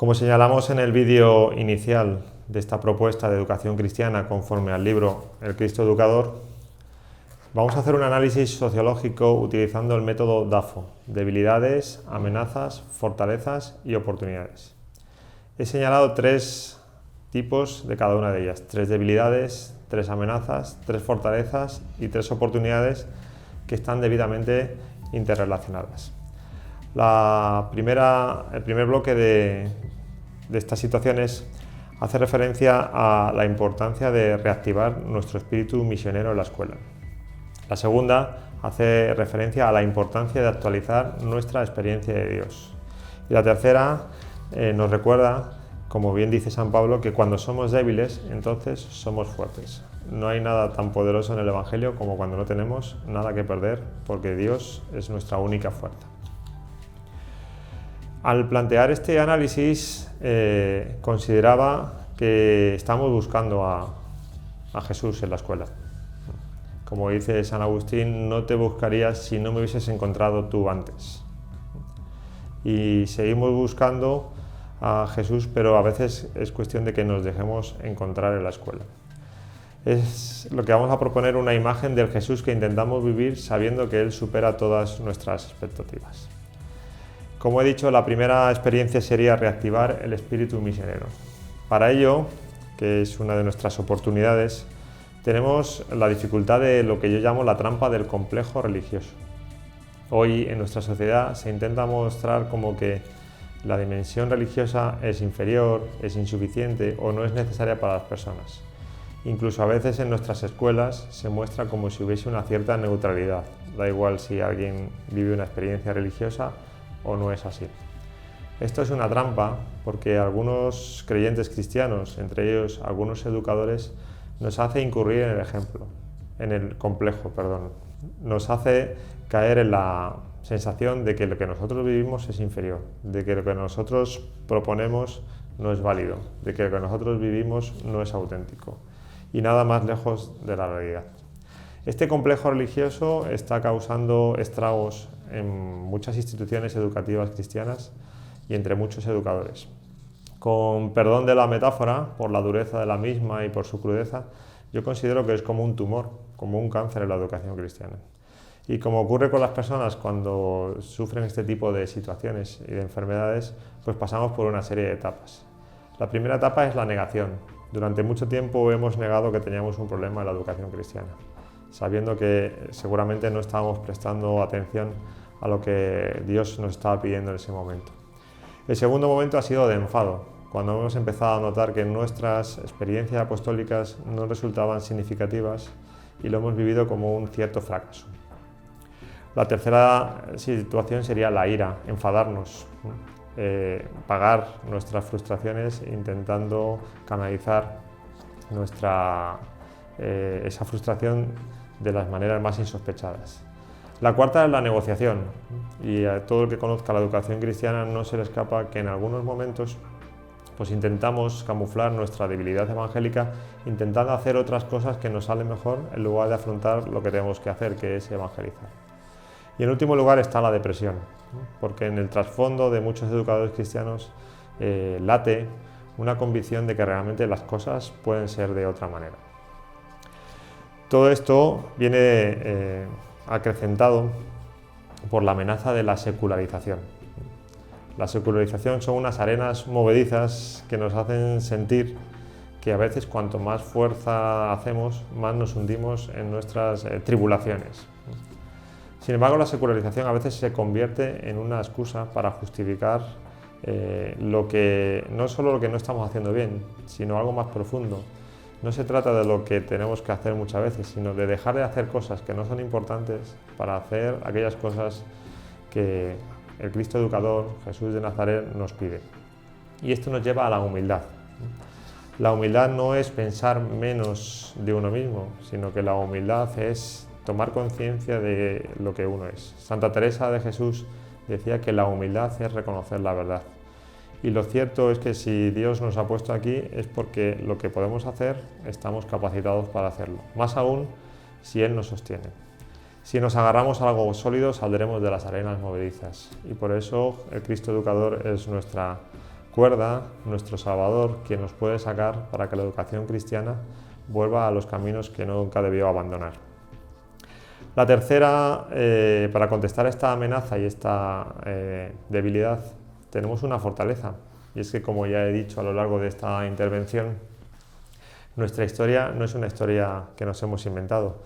Como señalamos en el vídeo inicial de esta propuesta de educación cristiana conforme al libro El Cristo Educador, vamos a hacer un análisis sociológico utilizando el método DAFO, debilidades, amenazas, fortalezas y oportunidades. He señalado tres tipos de cada una de ellas, tres debilidades, tres amenazas, tres fortalezas y tres oportunidades que están debidamente interrelacionadas. El primer bloque de estas situaciones hace referencia a la importancia de reactivar nuestro espíritu misionero en la escuela. La segunda hace referencia a la importancia de actualizar nuestra experiencia de Dios. Y la tercera nos recuerda, como bien dice San Pablo, que cuando somos débiles, entonces somos fuertes. No hay nada tan poderoso en el Evangelio como cuando no tenemos nada que perder, porque Dios es nuestra única fuerza. Al plantear este análisis, consideraba que estamos buscando a Jesús en la escuela. Como dice San Agustín, no te buscaría si no me hubieses encontrado tú antes. Y seguimos buscando a Jesús, pero a veces es cuestión de que nos dejemos encontrar en la escuela. Es lo que vamos a proponer, una imagen del Jesús que intentamos vivir sabiendo que Él supera todas nuestras expectativas. Como he dicho, la primera experiencia sería reactivar el espíritu misionero. Para ello, que es una de nuestras oportunidades, tenemos la dificultad de lo que yo llamo la trampa del complejo religioso. Hoy en nuestra sociedad se intenta mostrar como que la dimensión religiosa es inferior, es insuficiente o no es necesaria para las personas. Incluso a veces en nuestras escuelas se muestra como si hubiese una cierta neutralidad. Da igual si alguien vive una experiencia religiosa o no es así. Esto es una trampa porque algunos creyentes cristianos, entre ellos algunos educadores, nos hace incurrir en el complejo. Nos hace caer en la sensación de que lo que nosotros vivimos es inferior, de que lo que nosotros proponemos no es válido, de que lo que nosotros vivimos no es auténtico y nada más lejos de la realidad. Este complejo religioso está causando estragos en muchas instituciones educativas cristianas y entre muchos educadores. Con perdón de la metáfora, por la dureza de la misma y por su crudeza, yo considero que es como un tumor, como un cáncer en la educación cristiana. Y como ocurre con las personas cuando sufren este tipo de situaciones y de enfermedades, pues pasamos por una serie de etapas. La primera etapa es la negación. Durante mucho tiempo hemos negado que teníamos un problema en la educación cristiana, sabiendo que seguramente no estábamos prestando atención a lo que Dios nos estaba pidiendo en ese momento. El segundo momento ha sido de enfado, cuando hemos empezado a notar que nuestras experiencias apostólicas no resultaban significativas y lo hemos vivido como un cierto fracaso. La tercera situación sería la ira, enfadarnos, pagar nuestras frustraciones intentando canalizar esa frustración de las maneras más insospechadas. La cuarta es la negociación, y a todo el que conozca la educación cristiana no se le escapa que en algunos momentos pues intentamos camuflar nuestra debilidad evangélica intentando hacer otras cosas que nos salen mejor en lugar de afrontar lo que tenemos que hacer, que es evangelizar. Y en último lugar está la depresión, porque en el trasfondo de muchos educadores cristianos late una convicción de que realmente las cosas pueden ser de otra manera. Todo esto viene acrecentado por la amenaza de la secularización. La secularización son unas arenas movedizas que nos hacen sentir que a veces cuanto más fuerza hacemos, más nos hundimos en nuestras tribulaciones. Sin embargo, la secularización a veces se convierte en una excusa para justificar no solo lo que no estamos haciendo bien, sino algo más profundo. No se trata de lo que tenemos que hacer muchas veces, sino de dejar de hacer cosas que no son importantes para hacer aquellas cosas que el Cristo Educador, Jesús de Nazaret, nos pide. Y esto nos lleva a la humildad. La humildad no es pensar menos de uno mismo, sino que la humildad es tomar conciencia de lo que uno es. Santa Teresa de Jesús decía que la humildad es reconocer la verdad. Y lo cierto es que si Dios nos ha puesto aquí es porque lo que podemos hacer estamos capacitados para hacerlo. Más aún si Él nos sostiene. Si nos agarramos a algo sólido saldremos de las arenas movedizas. Y por eso el Cristo Educador es nuestra cuerda, nuestro Salvador, quien nos puede sacar para que la educación cristiana vuelva a los caminos que nunca debió abandonar. La tercera, para contestar esta amenaza y esta debilidad, tenemos una fortaleza. Y es que, como ya he dicho a lo largo de esta intervención, nuestra historia no es una historia que nos hemos inventado.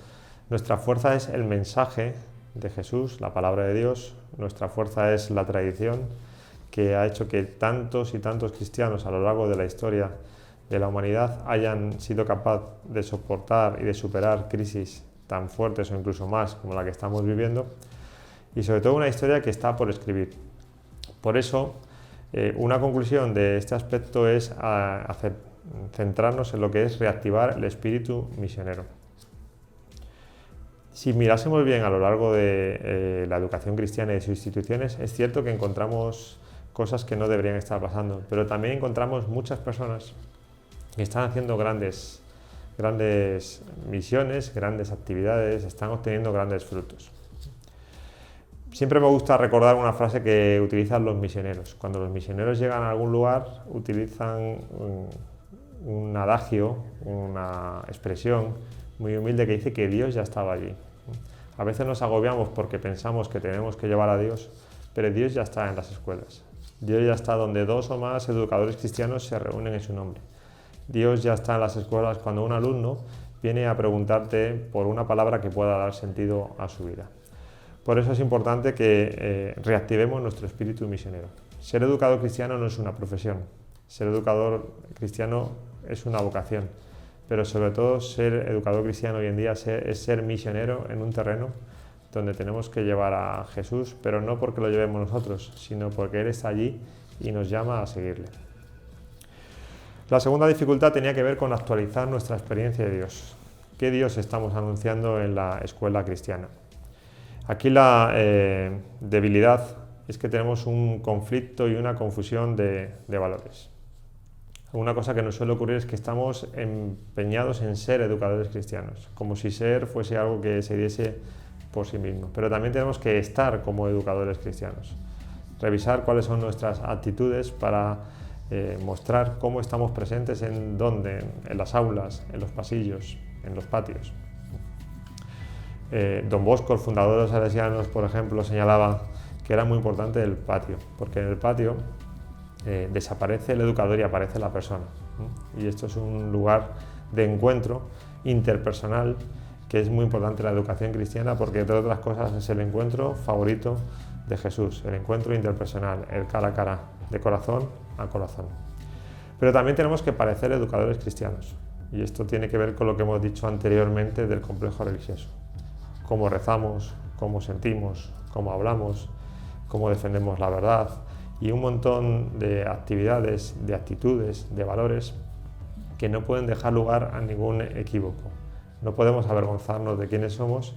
Nuestra fuerza es el mensaje de Jesús, la palabra de Dios. Nuestra fuerza es la tradición que ha hecho que tantos y tantos cristianos a lo largo de la historia de la humanidad hayan sido capaces de soportar y de superar crisis tan fuertes o incluso más como la que estamos viviendo, y sobre todo una historia que está por escribir. Por eso, una conclusión de este aspecto es centrarnos en lo que es reactivar el espíritu misionero. Si mirásemos bien a lo largo de la educación cristiana y de sus instituciones, es cierto que encontramos cosas que no deberían estar pasando, pero también encontramos muchas personas que están haciendo grandes misiones, grandes actividades, están obteniendo grandes frutos. Siempre me gusta recordar una frase que utilizan los misioneros. Cuando los misioneros llegan a algún lugar, utilizan un adagio, una expresión muy humilde que dice que Dios ya estaba allí. A veces nos agobiamos porque pensamos que tenemos que llevar a Dios, pero Dios ya está en las escuelas. Dios ya está donde 2 o más educadores cristianos se reúnen en su nombre. Dios ya está en las escuelas cuando un alumno viene a preguntarte por una palabra que pueda dar sentido a su vida. Por eso es importante que reactivemos nuestro espíritu misionero. Ser educador cristiano no es una profesión. Ser educador cristiano es una vocación. Pero sobre todo ser educador cristiano hoy en día es ser misionero en un terreno donde tenemos que llevar a Jesús, pero no porque lo llevemos nosotros, sino porque Él está allí y nos llama a seguirle. La segunda dificultad tenía que ver con actualizar nuestra experiencia de Dios. ¿Qué Dios estamos anunciando en la escuela cristiana? Aquí la debilidad es que tenemos un conflicto y una confusión de valores. Una cosa que nos suele ocurrir es que estamos empeñados en ser educadores cristianos, como si ser fuese algo que se diese por sí mismo. Pero también tenemos que estar como educadores cristianos, revisar cuáles son nuestras actitudes para mostrar cómo estamos presentes en las aulas, en los pasillos, en los patios. Don Bosco, el fundador de los Salesianos, por ejemplo, señalaba que era muy importante el patio, porque en el patio desaparece el educador y aparece la persona. Y esto es un lugar de encuentro interpersonal que es muy importante en la educación cristiana, porque entre otras cosas es el encuentro favorito de Jesús, el encuentro interpersonal, el cara a cara, de corazón a corazón. Pero también tenemos que parecer educadores cristianos, y esto tiene que ver con lo que hemos dicho anteriormente del complejo religioso. Cómo rezamos, cómo sentimos, cómo hablamos, cómo defendemos la verdad, y un montón de actividades, de actitudes, de valores que no pueden dejar lugar a ningún equívoco. No podemos avergonzarnos de quiénes somos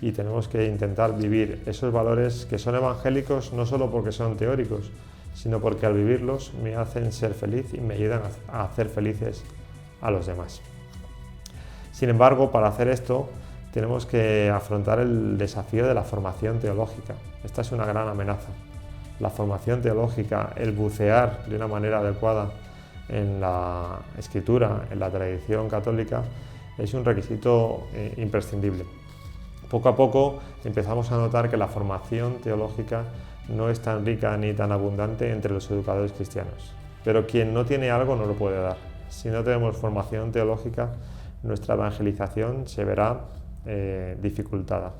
y tenemos que intentar vivir esos valores que son evangélicos no solo porque son teóricos, sino porque al vivirlos me hacen ser feliz y me ayudan a hacer felices a los demás. Sin embargo, para hacer esto tenemos que afrontar el desafío de la formación teológica. Esta es una gran amenaza. La formación teológica, el bucear de una manera adecuada en la escritura, en la tradición católica, es un requisito imprescindible. Poco a poco empezamos a notar que la formación teológica no es tan rica ni tan abundante entre los educadores cristianos. Pero quien no tiene algo no lo puede dar. Si no tenemos formación teológica, nuestra evangelización se verá dificultada.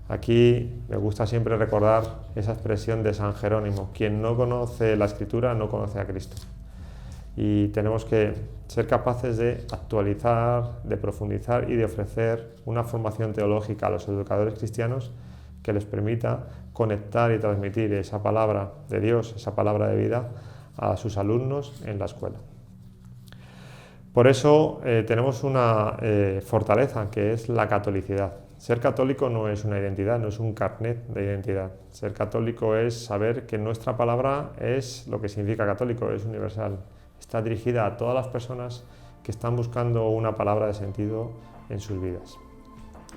Aquí me gusta siempre recordar esa expresión de San Jerónimo: quien no conoce la Escritura no conoce a Cristo. Y tenemos que ser capaces de actualizar, de profundizar y de ofrecer una formación teológica a los educadores cristianos que les permita conectar y transmitir esa palabra de Dios, esa palabra de vida a sus alumnos en la escuela. Por eso tenemos una fortaleza, que es la catolicidad. Ser católico no es una identidad, no es un carnet de identidad. Ser católico es saber que nuestra palabra es lo que significa católico, es universal. Está dirigida a todas las personas que están buscando una palabra de sentido en sus vidas.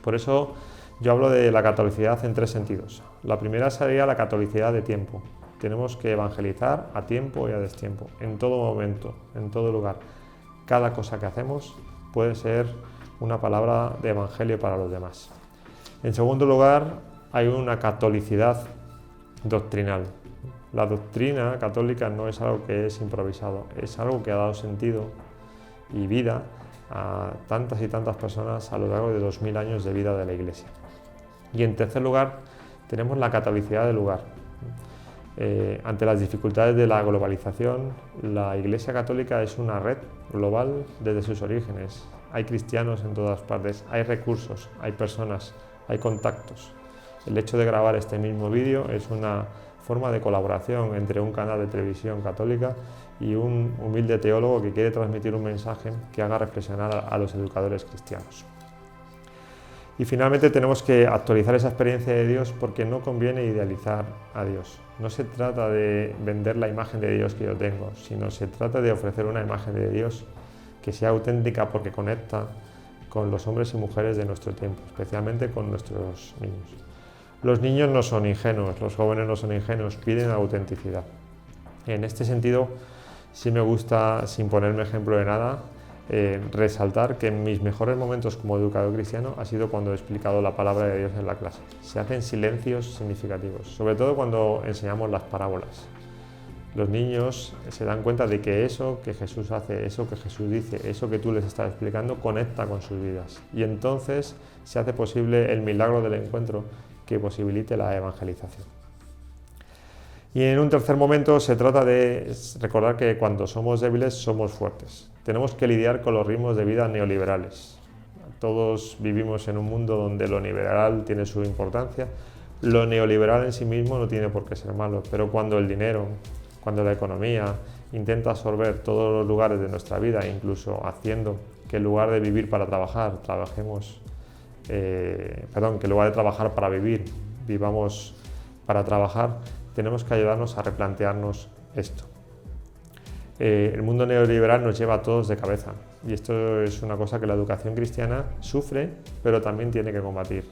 Por eso yo hablo de la catolicidad en 3 sentidos. La primera sería la catolicidad de tiempo. Tenemos que evangelizar a tiempo y a destiempo, en todo momento, en todo lugar. Cada cosa que hacemos puede ser una palabra de evangelio para los demás. En segundo lugar, hay una catolicidad doctrinal. La doctrina católica no es algo que es improvisado, es algo que ha dado sentido y vida a tantas y tantas personas a lo largo de 2000 años de vida de la Iglesia. Y en tercer lugar, tenemos la catolicidad del lugar. Ante las dificultades de la globalización, la Iglesia Católica es una red global desde sus orígenes. Hay cristianos en todas partes, hay recursos, hay personas, hay contactos. El hecho de grabar este mismo vídeo es una forma de colaboración entre un canal de televisión católica y un humilde teólogo que quiere transmitir un mensaje que haga reflexionar a los educadores cristianos. Y finalmente tenemos que actualizar esa experiencia de Dios porque no conviene idealizar a Dios. No se trata de vender la imagen de Dios que yo tengo, sino se trata de ofrecer una imagen de Dios que sea auténtica porque conecta con los hombres y mujeres de nuestro tiempo, especialmente con nuestros niños. Los niños no son ingenuos, los jóvenes no son ingenuos, piden autenticidad. En este sentido, sí me gusta, sin ponerme ejemplo de nada, resaltar que mis mejores momentos como educador cristiano ha sido cuando he explicado la palabra de Dios en la clase. Se hacen silencios significativos, sobre todo cuando enseñamos las parábolas. Los niños se dan cuenta de que eso que Jesús hace, eso que Jesús dice, eso que tú les estás explicando conecta con sus vidas. Y entonces se hace posible el milagro del encuentro que posibilite la evangelización. Y en un tercer momento se trata de recordar que cuando somos débiles somos fuertes. Tenemos que lidiar con los ritmos de vida neoliberales. Todos vivimos en un mundo donde lo liberal tiene su importancia. Lo neoliberal en sí mismo no tiene por qué ser malo, pero cuando el dinero, cuando la economía intenta absorber todos los lugares de nuestra vida, incluso haciendo que en lugar de vivir para trabajar, que en lugar de trabajar para vivir, vivamos para trabajar, tenemos que ayudarnos a replantearnos esto. El mundo neoliberal nos lleva a todos de cabeza y esto es una cosa que la educación cristiana sufre, pero también tiene que combatir.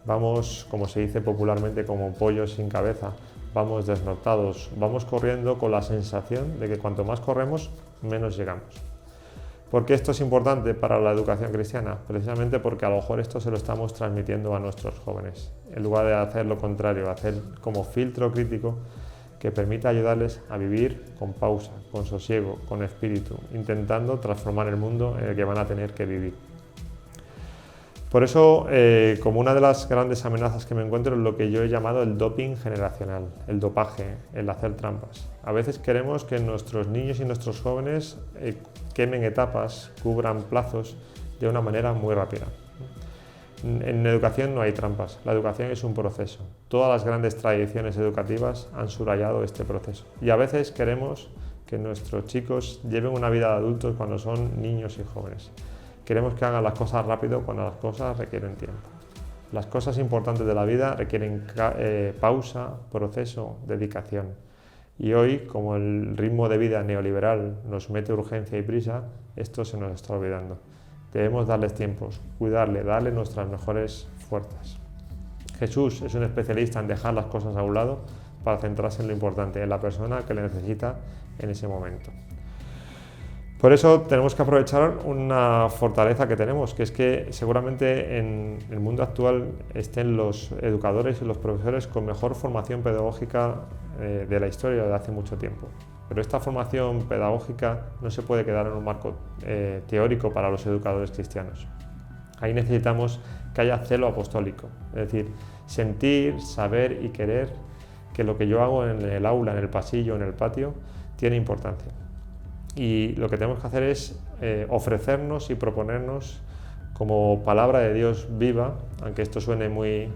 Vamos, como se dice popularmente, como pollos sin cabeza, vamos desnortados, vamos corriendo con la sensación de que cuanto más corremos, menos llegamos. ¿Por qué esto es importante para la educación cristiana? Precisamente porque a lo mejor esto se lo estamos transmitiendo a nuestros jóvenes, en lugar de hacer lo contrario, hacer como filtro crítico que permita ayudarles a vivir con pausa, con sosiego, con espíritu, intentando transformar el mundo en el que van a tener que vivir. Por eso, como una de las grandes amenazas que me encuentro es lo que yo he llamado el doping generacional, el dopaje, el hacer trampas. A veces queremos que nuestros niños y nuestros jóvenes quemen etapas, cubran plazos de una manera muy rápida. En educación no hay trampas, la educación es un proceso. Todas las grandes tradiciones educativas han subrayado este proceso. Y a veces queremos que nuestros chicos lleven una vida de adultos cuando son niños y jóvenes. Queremos que hagan las cosas rápido cuando las cosas requieren tiempo. Las cosas importantes de la vida requieren pausa, proceso, dedicación. Y hoy, como el ritmo de vida neoliberal nos mete urgencia y prisa, esto se nos está olvidando. Debemos darles tiempos, cuidarle, darle nuestras mejores fuerzas. Jesús es un especialista en dejar las cosas a un lado para centrarse en lo importante, en la persona que le necesita en ese momento. Por eso tenemos que aprovechar una fortaleza que tenemos, que es que seguramente en el mundo actual estén los educadores y los profesores con mejor formación pedagógica de la historia de hace mucho tiempo. Pero esta formación pedagógica no se puede quedar en un marco teórico para los educadores cristianos. Ahí necesitamos que haya celo apostólico, es decir, sentir, saber y querer que lo que yo hago en el aula, en el pasillo, en el patio, tiene importancia. Y lo que tenemos que hacer es ofrecernos y proponernos como palabra de Dios viva, aunque esto suene muy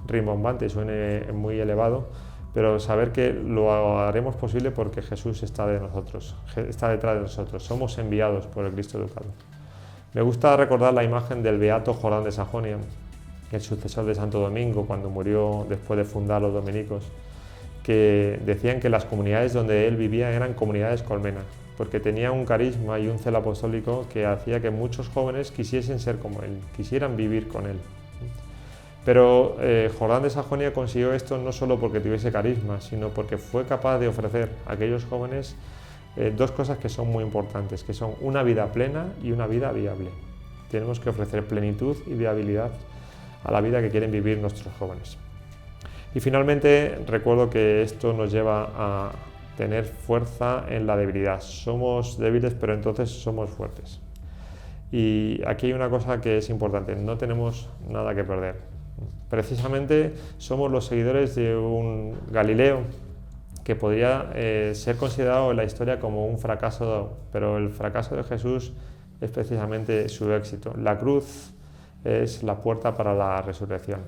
rimbombante y suene muy elevado, pero saber que lo haremos posible porque Jesús está detrás de nosotros, somos enviados por el Cristo educado. Me gusta recordar la imagen del beato Jordán de Sajonia, el sucesor de Santo Domingo cuando murió después de fundar los dominicos, que decían que las comunidades donde él vivía eran comunidades colmena, porque tenía un carisma y un celo apostólico que hacía que muchos jóvenes quisiesen ser como él, quisieran vivir con él. Pero Jordán de Sajonia consiguió esto no solo porque tuviese carisma, sino porque fue capaz de ofrecer a aquellos jóvenes dos cosas que son muy importantes, que son una vida plena y una vida viable. Tenemos que ofrecer plenitud y viabilidad a la vida que quieren vivir nuestros jóvenes. Y finalmente recuerdo que esto nos lleva a tener fuerza en la debilidad. Somos débiles, pero entonces somos fuertes. Y aquí hay una cosa que es importante, no tenemos nada que perder. Precisamente somos los seguidores de un Galileo que podría ser considerado en la historia como un fracaso, pero el fracaso de Jesús es precisamente su éxito. La cruz es la puerta para la resurrección.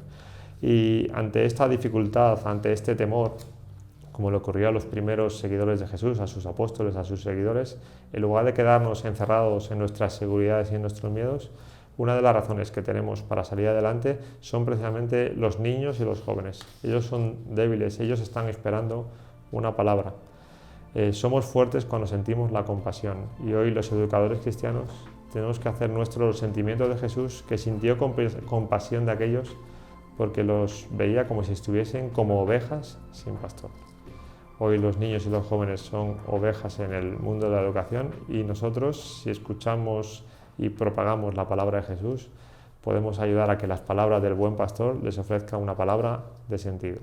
Y ante esta dificultad, ante este temor, como le ocurrió a los primeros seguidores de Jesús, a sus apóstoles, a sus seguidores, en lugar de quedarnos encerrados en nuestras seguridades y en nuestros miedos, una de las razones que tenemos para salir adelante son precisamente los niños y los jóvenes. Ellos son débiles, ellos están esperando una palabra. Somos fuertes cuando sentimos la compasión, y hoy los educadores cristianos tenemos que hacer nuestro los sentimientos de Jesús, que sintió compasión de aquellos porque los veía como si estuviesen como ovejas sin pastor. Hoy los niños y los jóvenes son ovejas en el mundo de la educación, y nosotros, si escuchamos y propagamos la palabra de Jesús, podemos ayudar a que las palabras del buen pastor les ofrezcan una palabra de sentido.